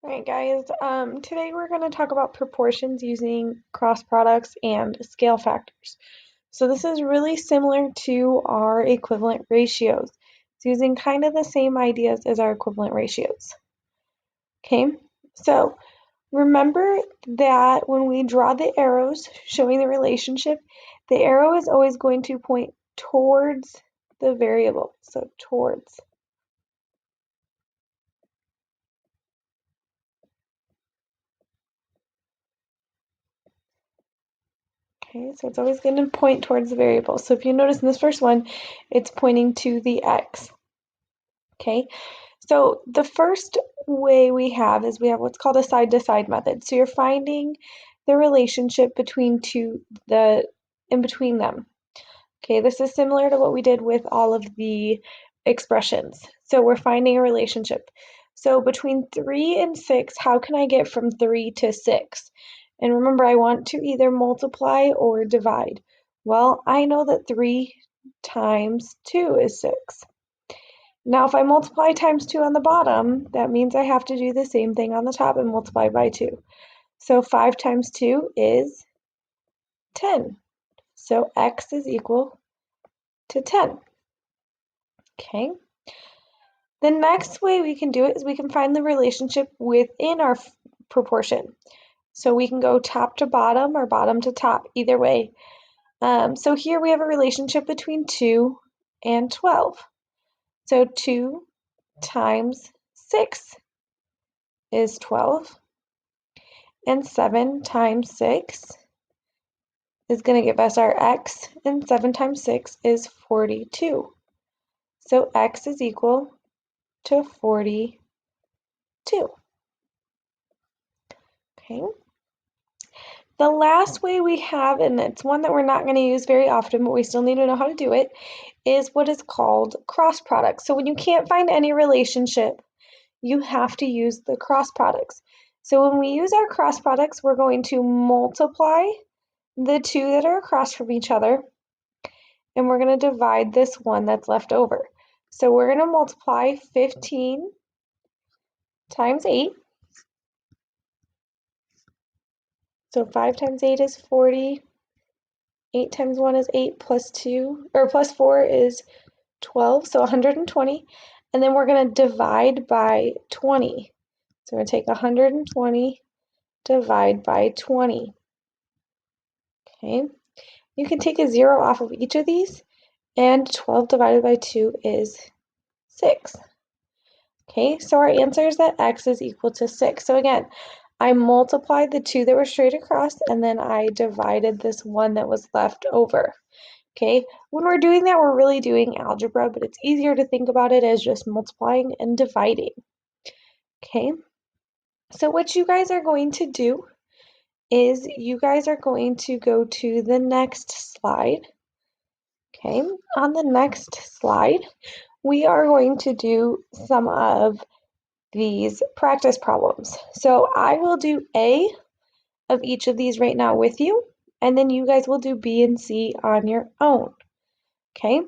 All right, guys. Today we're going to talk about proportions using cross products and scale factors. So this is really similar to our equivalent ratios. It's using kind of the same ideas as our equivalent ratios. Okay, so remember that when we draw the arrows showing the relationship, the arrow is always going to point towards the variable. So towards. Okay, so it's always going to point towards the variable. So if you notice in this first one, it's pointing to the x. Okay, so the first way we have is we have what's called a side-to-side method. So you're finding the relationship between in between them. Okay, this is similar to what we did with all of the expressions. So we're finding a relationship. So between 3 and 6, how can I get from 3 to 6? And remember, I want to either multiply or divide. Well, I know that 3 times 2 is 6. Now, if I multiply times 2 on the bottom, that means I have to do the same thing on the top and multiply by 2. So 5 times 2 is 10. So x is equal to 10. Okay. The next way we can do it is we can find the relationship within our proportion. So we can go top to bottom or bottom to top, either way. So here we have a relationship between 2 and 12. So 2 times 6 is 12, and 7 times 6 is going to give us our x, and 7 times 6 is 42. So x is equal to 42. Okay. The last way we have, and it's one that we're not going to use very often, but we still need to know how to do it, is what is called cross products. So when you can't find any relationship, you have to use the cross products. So when we use our cross products, we're going to multiply the two that are across from each other, and we're going to divide this one that's left over. So we're going to multiply 15 times 8. So 5 times 8 is 40. 8 times 1 is 8 plus 2, or plus 4 is 12, so 120. And then we're going to divide by 20. So we're going to take 120, divide by 20. Okay. You can take a 0 off of each of these, and 12 divided by 2 is 6. Okay, so our answer is that x is equal to 6. So again, I multiplied the two that were straight across, and then I divided this one that was left over. Okay, when we're doing that, we're really doing algebra, but it's easier to think about it as just multiplying and dividing. Okay, so what you guys are going to do is you guys are going to go to the next slide. Okay, on the next slide, we are going to do some of these practice problems. So I will do A of each of these right now with you, and then you guys will do B and C on your own. Okay,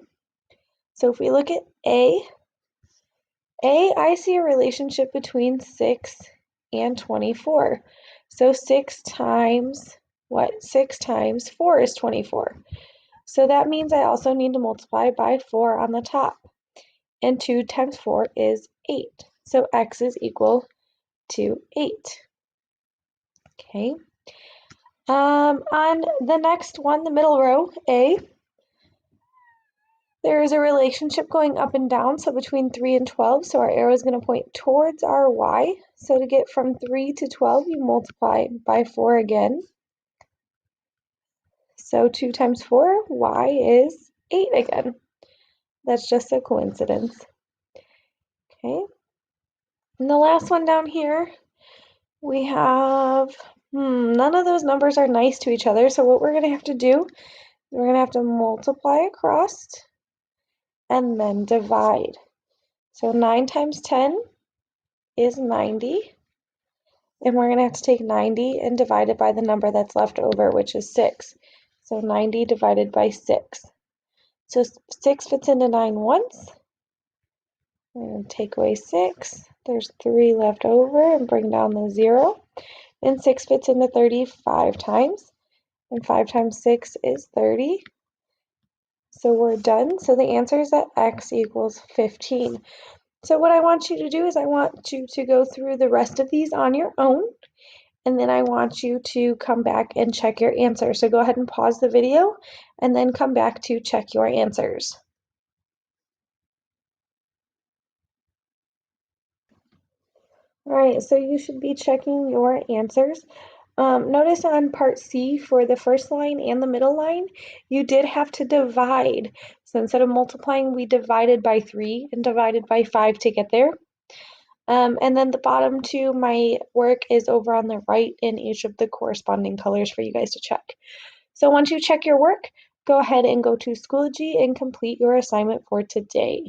so if we look at A, I see a relationship between 6 and 24. So 6 times what? 6 times 4 is 24. So that means I also need to multiply by 4 on the top. And 2 times 4 is 8. So x is equal to 8. Okay. On the next one, the middle row, A, there is a relationship going up and down, so between 3 and 12, so our arrow is going to point towards our y. So to get from 3 to 12, you multiply by 4 again. So 2 times 4, y is 8 again. That's just a coincidence. Okay. And the last one down here, we have, none of those numbers are nice to each other, so what we're going to have to do, we're going to have to multiply across and then divide. So 9 times 10 is 90. And we're going to have to take 90 and divide it by the number that's left over, which is 6. So 90 divided by 6. So 6 fits into 9 once, And take away 6. There's 3 left over and bring down the 0. And 6 fits into 35 times. And 5 times 6 is 30. So we're done. So the answer is that x equals 15. So what I want you to do is I want you to go through the rest of these on your own. And then I want you to come back and check your answer. So go ahead and pause the video and then come back to check your answers. All right, so you should be checking your answers. Notice on part C for the first line and the middle line, you did have to divide. So instead of multiplying, we divided by 3 and divided by 5 to get there. And then the bottom two, my work is over on the right in each of the corresponding colors for you guys to check. So once you check your work, go ahead and go to Schoology and complete your assignment for today.